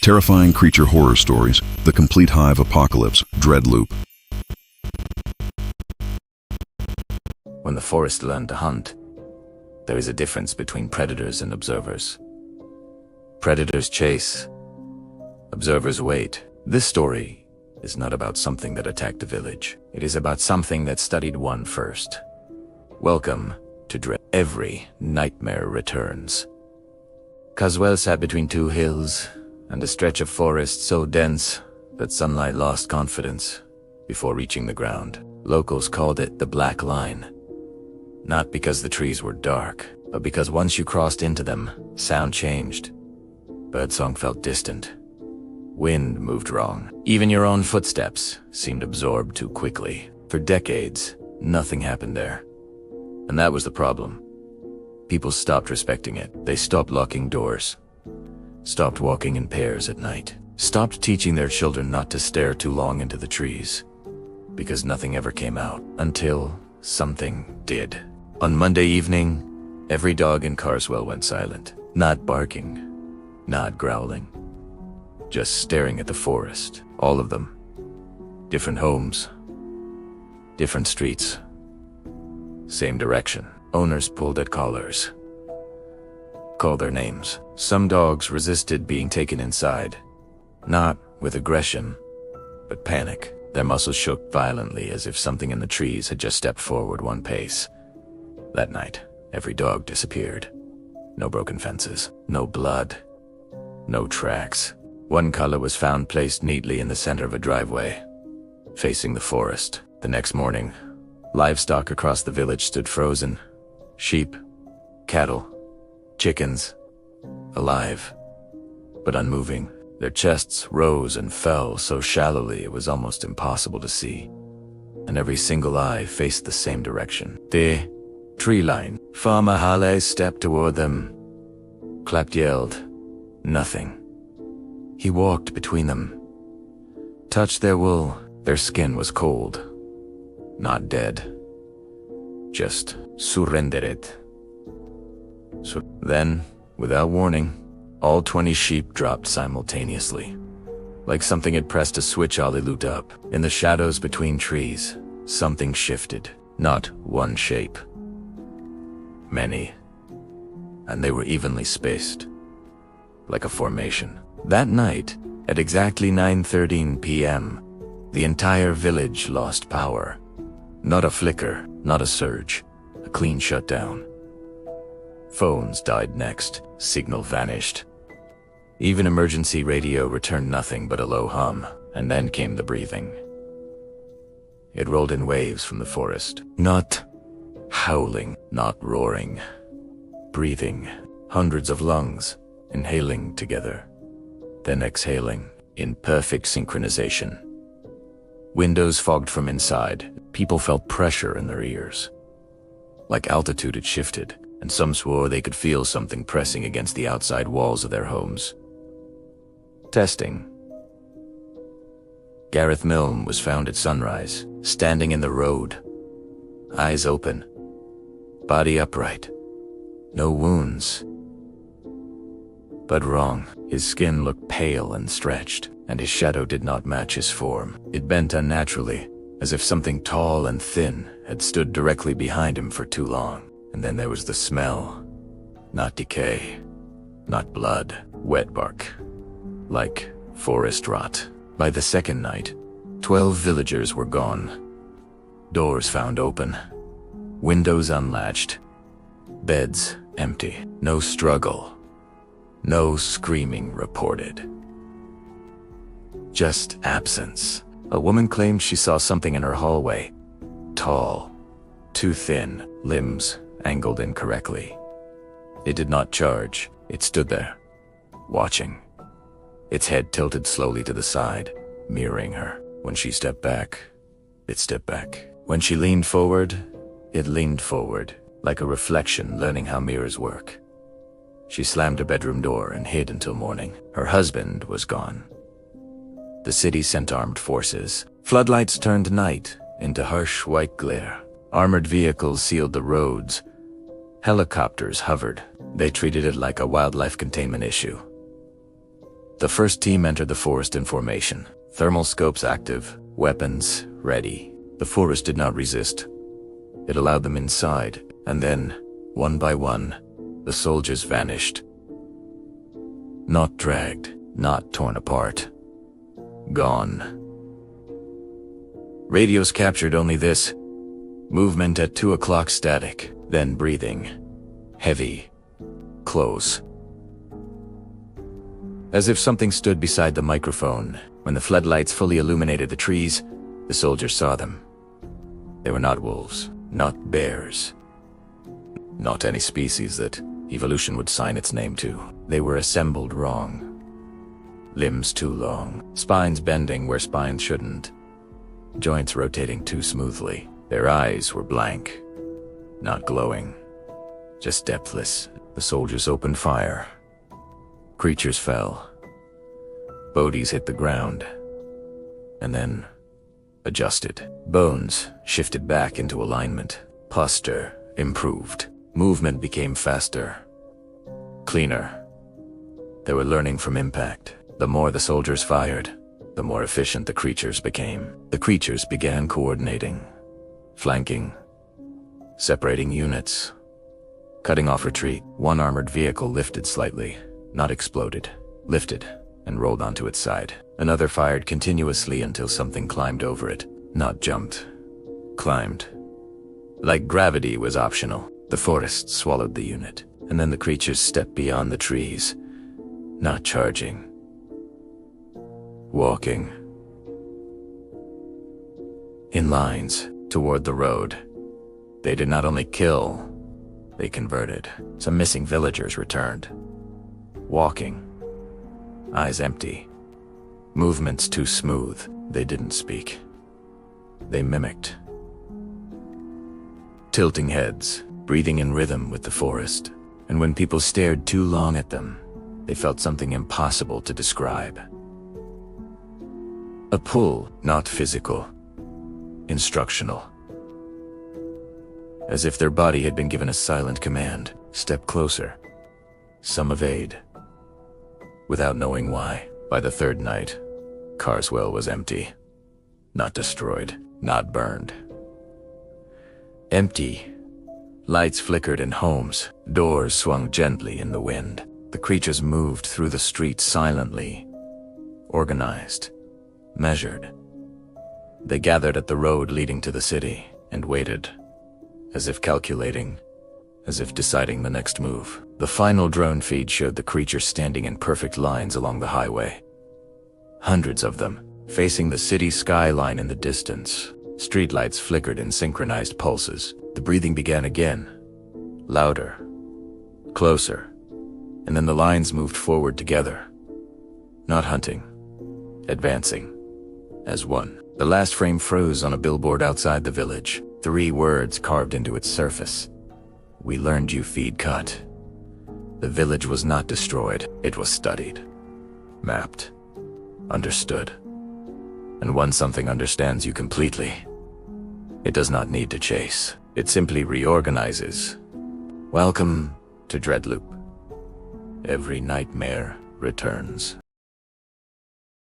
Terrifying creature horror stories, the complete hive apocalypse, DreadLoop. When the forest learned to hunt, there is a difference between predators and observers. Predators chase, observers wait. This story is not about something that attacked a village. It is about something that studied one first. Welcome to Dread. Every nightmare returns. Caswell sat between two hills and a stretch of forest so dense that sunlight lost confidence before reaching the ground. Locals called it the Black Line. Not because the trees were dark, but because once you crossed into them, sound changed. Birdsong felt distant. Wind moved wrong. Even your own footsteps seemed absorbed too quickly. For decades, nothing happened there. And that was the problem. People stopped respecting it. They stopped locking doors, stopped walking in pairs at night, stopped teaching their children not to stare too long into the trees, because nothing ever came out until something did. On Monday evening, every dog in Carswell went silent. Not barking, not growling, just staring at the forest. All of them. Different homes, different streets, same direction. Owners pulled at collars, called their names. Some dogs resisted being taken inside, not with aggression, but panic. Their muscles shook violently as if something in the trees had just stepped forward one pace. That night, every dog disappeared. No broken fences, no blood, no tracks. One collar was found placed neatly in the center of a driveway, facing the forest. The next morning, livestock across the village stood frozen. Sheep, cattle, chickens, alive, but unmoving. Their chests rose and fell so shallowly it was almost impossible to see, and every single eye faced the same direction. The tree line. Farmer Hale stepped toward them. Clapped yelled. Nothing. He walked between them, touched their wool. Their skin was cold, not dead, just surrendered. So then, without warning, all 20 sheep dropped simultaneously. Like something had pressed a switch all they looped up. In the shadows between trees, something shifted. Not one shape. Many. And they were evenly spaced. Like a formation. That night, at exactly 9:13 p.m., the entire village lost power. Not a flicker, not a surge. A clean shutdown. Phones died next. Signal vanished. Even emergency radio returned nothing but a low hum, and then came the breathing. It rolled in waves from the forest. Not howling, not roaring. Breathing. Hundreds of lungs, inhaling together, then exhaling, in perfect synchronization. Windows fogged from inside. People felt pressure in their ears. Like altitude had shifted, and some swore they could feel something pressing against the outside walls of their homes. Testing. Gareth Milne was found at sunrise, standing in the road. Eyes open. Body upright. No wounds. But wrong. His skin looked pale and stretched, and his shadow did not match his form. It bent unnaturally, as if something tall and thin had stood directly behind him for too long. And then there was the smell. Not decay, not blood, wet bark, like forest rot. By the second night, 12 villagers were gone. Doors found open, windows unlatched, beds empty. No struggle, no screaming reported. Just absence. A woman claimed she saw something in her hallway. Tall, too thin, limbs angled incorrectly. It did not charge. It stood there, watching. Its head tilted slowly to the side, mirroring her. When she stepped back, it stepped back. When she leaned forward, it leaned forward, like a reflection learning how mirrors work. She slammed her bedroom door and hid until morning. Her husband was gone. The city sent armed forces. Floodlights turned night into harsh white glare. Armored vehicles sealed the roads. Helicopters hovered. They treated it like a wildlife containment issue. The first team entered the forest in formation. Thermal scopes active, weapons ready. The forest did not resist. It allowed them inside, and then, one by one, the soldiers vanished. Not dragged, not torn apart. Gone. Radios captured only this. Movement at 2 o'clock static, then breathing. Heavy. Close. As if something stood beside the microphone. When the floodlights fully illuminated the trees, the soldiers saw them. They were not wolves, not bears. Not any species that evolution would sign its name to. They were assembled wrong. Limbs too long, spines bending where spines shouldn't, joints rotating too smoothly. Their eyes were blank, not glowing, just depthless. The soldiers opened fire. Creatures fell. Bodies hit the ground, and then adjusted. Bones shifted back into alignment. Posture improved. Movement became faster, cleaner. They were learning from impact. The more the soldiers fired, the more efficient the creatures became. The creatures began coordinating, flanking, separating units, cutting off retreat. One armored vehicle lifted slightly, not exploded, lifted and rolled onto its side. Another fired continuously until something climbed over it, not jumped, climbed. Like gravity was optional. The forest swallowed the unit, and then the creatures stepped beyond the trees, not charging. Walking. In lines, toward the road. They did not only kill, they converted. Some missing villagers returned. Walking. Eyes empty. Movements too smooth. They didn't speak. They mimicked. Tilting heads, breathing in rhythm with the forest. And when people stared too long at them, they felt something impossible to describe. A pull, not physical, instructional. As if their body had been given a silent command. Step closer. Some evade. Without knowing why. By the third night, Carswell was empty. Not destroyed, not burned. Empty. Lights flickered in homes. Doors swung gently in the wind. The creatures moved through the streets silently. Organized. Measured. They gathered at the road leading to the city and waited, as if calculating, as if deciding the next move. The final drone feed showed the creatures standing in perfect lines along the highway. Hundreds of them, facing the city skyline in the distance. Streetlights flickered in synchronized pulses. The breathing began again, louder, closer, and then the lines moved forward together. Not hunting, advancing, as one. The last frame froze on a billboard outside the village. 3 words carved into its surface. We learned you feed cut. The village was not destroyed. It was studied, mapped, understood. And once something understands you completely, it does not need to chase. It simply reorganizes. Welcome to DreadLoop. Every nightmare returns.